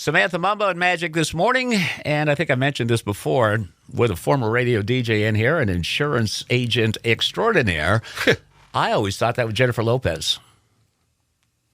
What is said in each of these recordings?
Samantha Mumba and Magic this morning, and I think I mentioned this before, with a former radio DJ in here, an insurance agent extraordinaire. I always thought that was Jennifer Lopez.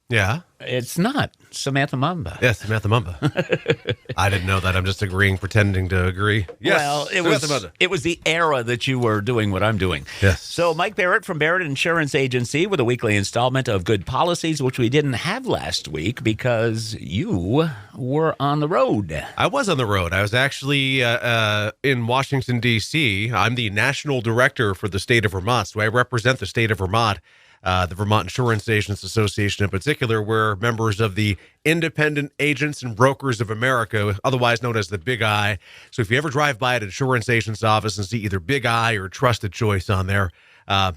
Yeah. It's not. Samantha Mumba. Yes, Samantha Mumba. I didn't know that. I'm just pretending to agree. Yes, well, Samantha Mumba. it was the era that you were doing what I'm doing. Yes. So Mike Barrett from Barrett Insurance Agency with a weekly installment of Good Policies, which we didn't have last week because you were on the road. I was on the road. I was actually in Washington, D.C. I'm the national director for the state of Vermont, so I represent the state of Vermont. The Vermont Insurance Agents Association in particular, we're members of the Independent Agents and Brokers of America, otherwise known as the Big I. So if you ever drive by an insurance agent's office and see either Big I or Trusted Choice on there,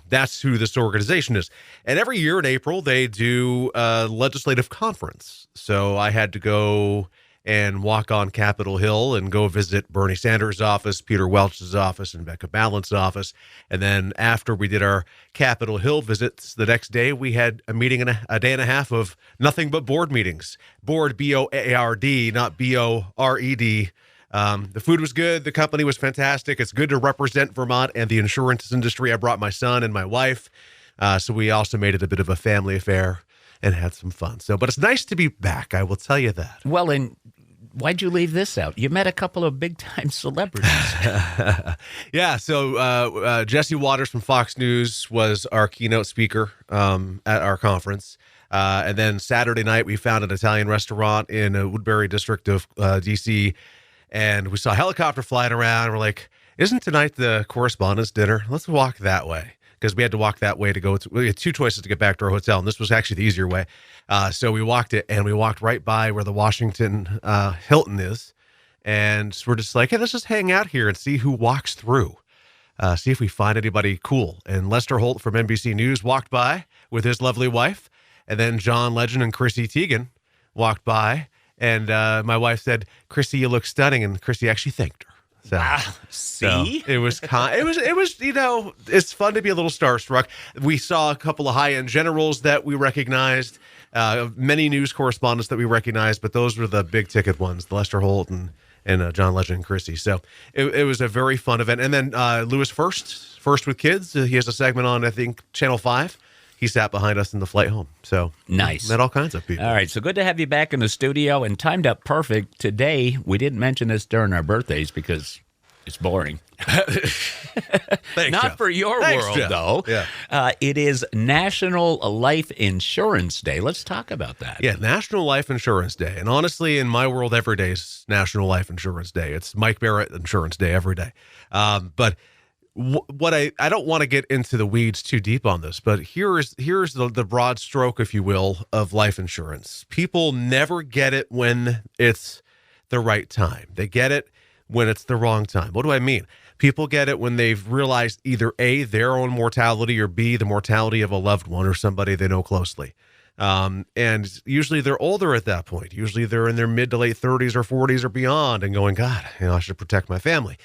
that's who this organization is. And every year in April, they do a legislative conference. So I had to go and walk on Capitol Hill and go visit Bernie Sanders' office, Peter Welch's office, and Becca Ballant's office. And then after we did our Capitol Hill visits, the next day we had a meeting and a day and a half of nothing but board meetings. Board, B-O-A-R-D, not B-O-R-E-D. The food was good. The company was fantastic. It's good to represent Vermont and the insurance industry. I brought my son and my wife. So we also made it a bit of a family affair and had some fun. But it's nice to be back, I will tell you that. Well, and why'd you leave this out? You met a couple of big-time celebrities. Yeah, so Jesse Waters from Fox News was our keynote speaker at our conference. And then Saturday night, we found an Italian restaurant in a Woodbury district of D.C., and we saw a helicopter flying around. We're like, isn't tonight the correspondence dinner? Let's walk that way. Because we had to walk that way to go to, we had two choices to get back to our hotel, and this was actually the easier way. So we walked it, and we walked right by where the Washington Hilton is, and we're just like, hey, let's just hang out here and see who walks through, see if we find anybody cool. And Lester Holt from NBC News walked by with his lovely wife, and then John Legend and Chrissy Teigen walked by, and my wife said, Chrissy, you look stunning, and Chrissy actually thanked her. See? So it was, it's fun to be a little starstruck. We saw a couple of high-end generals that we recognized, many news correspondents that we recognized, but those were the big-ticket ones, the Lester Holt and John Legend and Chrissy. So it was a very fun event. And then Louis First with Kids, he has a segment on, I think, Channel 5. He sat behind us in the flight home. So nice. Met all kinds of people. All right, so good to have you back in the studio and timed up perfect. Today, we didn't mention this during our birthdays because it's boring. Thanks, Not Jeff. for your Thanks, world, Jeff. though. Yeah. It is National Life Insurance Day. Let's talk about that. Yeah, National Life Insurance Day. And honestly, in my world, every day is National Life Insurance Day. It's Mike Barrett Insurance Day every day. But what I don't want to get into the weeds too deep on this, but here's the broad stroke, if you will, of life insurance. People never get it when it's the right time. They get it when it's the wrong time. What do I mean? People get it when they've realized either A, their own mortality, or B, the mortality of a loved one or somebody they know closely. And usually they're older at that point. Usually they're in their mid to late 30s or 40s or beyond and going, God, I should protect my family.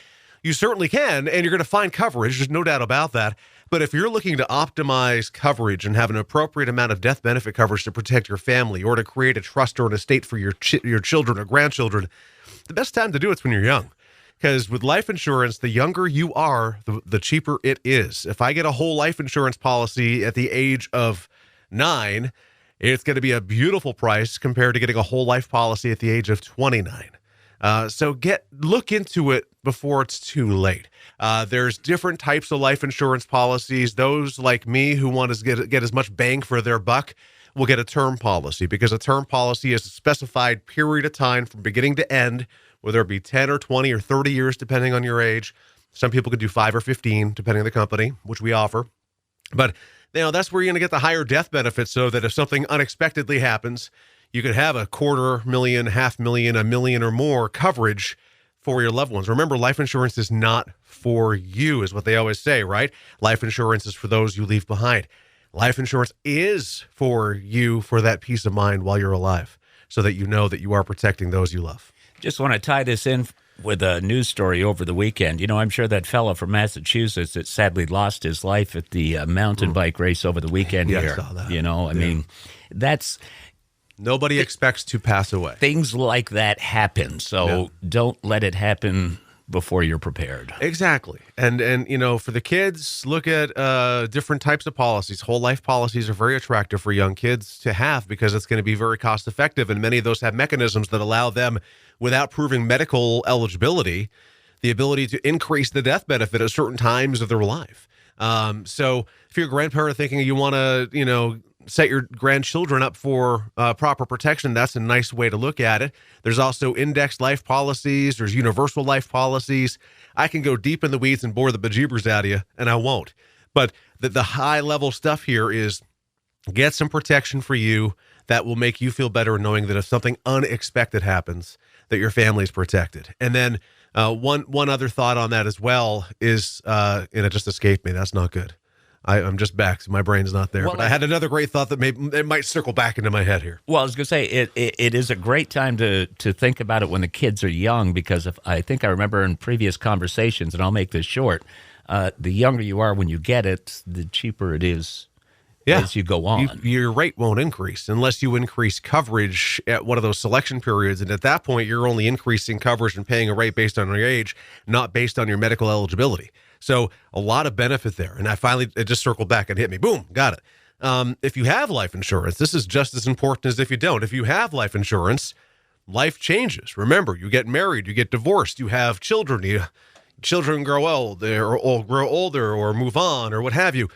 You certainly can, and you're going to find coverage. There's no doubt about that. But if you're looking to optimize coverage and have an appropriate amount of death benefit coverage to protect your family or to create a trust or an estate for your children or grandchildren, the best time to do it's when you're young. Because with life insurance, the younger you are, the cheaper it is. If I get a whole life insurance policy at the age of 9, it's going to be a beautiful price compared to getting a whole life policy at the age of 29. So look into it before it's too late. There's different types of life insurance policies. Those like me who want to get as much bang for their buck will get a term policy, because a term policy is a specified period of time from beginning to end, whether it be 10 or 20 or 30 years, depending on your age. Some people could do 5 or 15, depending on the company, which we offer. But that's where you're going to get the higher death benefits, so that if something unexpectedly happens, you could have $250,000, $500,000, $1 million or more coverage for your loved ones. Remember, life insurance is not for you, is what they always say, right? Life insurance is for those you leave behind. Life insurance is for you, for that peace of mind while you're alive, so that you know that you are protecting those you love. Just want to tie this in with a news story over the weekend. I'm sure that fellow from Massachusetts that sadly lost his life at the mountain bike race over the weekend Yeah, here. I saw that. I mean, that's... Nobody expects to pass away. Things like that happen, so don't let it happen before you're prepared. Exactly. And for the kids, look at different types of policies. Whole life policies are very attractive for young kids to have because it's going to be very cost effective. And many of those have mechanisms that allow them, without proving medical eligibility, the ability to increase the death benefit at certain times of their life. So if you're a grandparent thinking you want to, set your grandchildren up for proper protection, that's a nice way to look at it. There's also indexed life policies. There's universal life policies. I can go deep in the weeds and bore the bejeebers out of you, and I won't. But the high-level stuff here is get some protection for you that will make you feel better knowing that if something unexpected happens, that your family's protected. And then one other thought on that as well is, and it just escaped me. That's not good. I'm just back, so my brain's not there. Well, but I had another great thought that maybe it might circle back into my head here. Well, I was going to say, it is a great time to think about it when the kids are young, because I think I remember in previous conversations, and I'll make this short, the younger you are when you get it, the cheaper it is as you go on. Your rate won't increase unless you increase coverage at one of those selection periods. And at that point, you're only increasing coverage and paying a rate based on your age, not based on your medical eligibility. So a lot of benefit there. And it just circled back and hit me. Boom, got it. If you have life insurance, this is just as important as if you don't. If you have life insurance, life changes. Remember, you get married, you get divorced, you have children, children grow old or grow older or move on or what have you.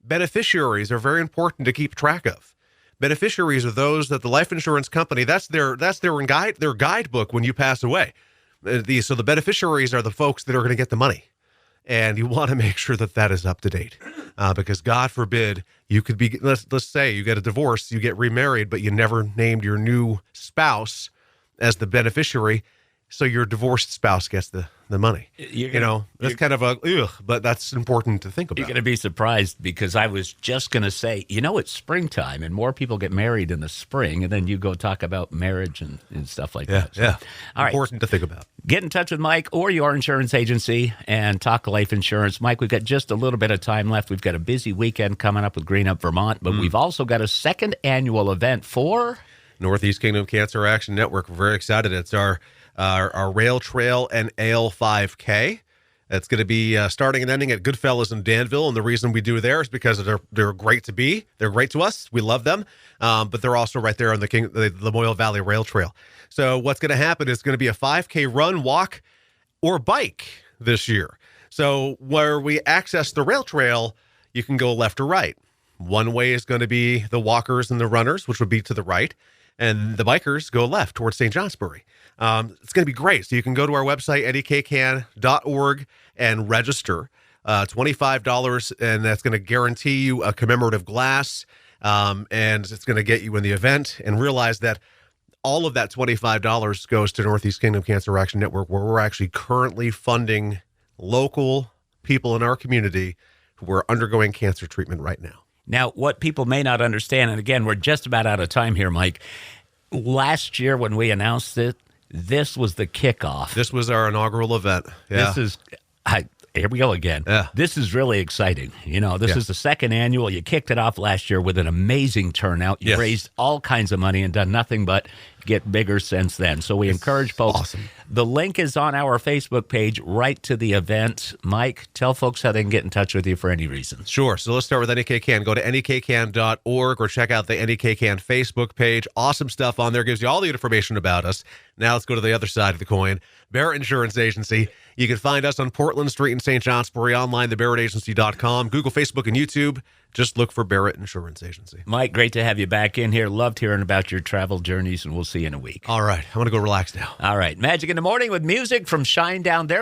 Beneficiaries are very important to keep track of. Beneficiaries are those that the life insurance company, that's their guidebook when you pass away. So the beneficiaries are the folks that are going to get the money. And you want to make sure that is up to date, because God forbid you could be, let's say you get a divorce, you get remarried, but you never named your new spouse as the beneficiary. So your divorced spouse gets the money. That's kind of but that's important to think about. You're going to be surprised, because I was just going to say, it's springtime and more people get married in the spring, and then you go talk about marriage and stuff like that. So, all right. Important to think about. Get in touch with Mike or your insurance agency and talk life insurance. Mike, we've got just a little bit of time left. We've got a busy weekend coming up with Green Up Vermont, but we've also got a second annual event for Northeast Kingdom Cancer Action Network. We're very excited. It's our Rail Trail and Ale 5K. It's going to be starting and ending at Goodfellas in Danville, and the reason we do there is because they're great to be. They're great to us. We love them, but they're also right there on the Lamoille Valley Rail Trail. So what's going to happen is going to be a 5K run, walk, or bike this year. So where we access the rail trail, you can go left or right. One way is going to be the walkers and the runners, which would be to the right, and the bikers go left towards St. Johnsbury. It's going to be great. So you can go to our website, eddykcan.org, and register. $25, and that's going to guarantee you a commemorative glass, and it's going to get you in the event. And realize that all of that $25 goes to Northeast Kingdom Cancer Action Network, where we're actually currently funding local people in our community who are undergoing cancer treatment right now. Now, what people may not understand, and again, we're just about out of time here, Mike. Last year when we announced it, this was the kickoff. This was our inaugural event. Yeah. Here we go again. Yeah. This is really exciting. This is the second annual. You kicked it off last year with an amazing turnout. You raised all kinds of money and done nothing but get bigger since then. So we encourage folks. Awesome. The link is on our Facebook page right to the event. Mike, tell folks how they can get in touch with you for any reason. Sure. So let's start with NEKCAN. Go to NEKCAN.org or check out the NEKCAN Facebook page. Awesome stuff on there. Gives you all the information about us. Now let's go to the other side of the coin. Barrett Insurance Agency. You can find us on Portland Street in St. Johnsbury, online, thebarrettagency.com, Google, Facebook, and YouTube. Just look for Barrett Insurance Agency. Mike, great to have you back in here. Loved hearing about your travel journeys, and we'll see you in a week. All right. I'm going to go relax now. All right. Magic in the Morning with music from Shine Down There.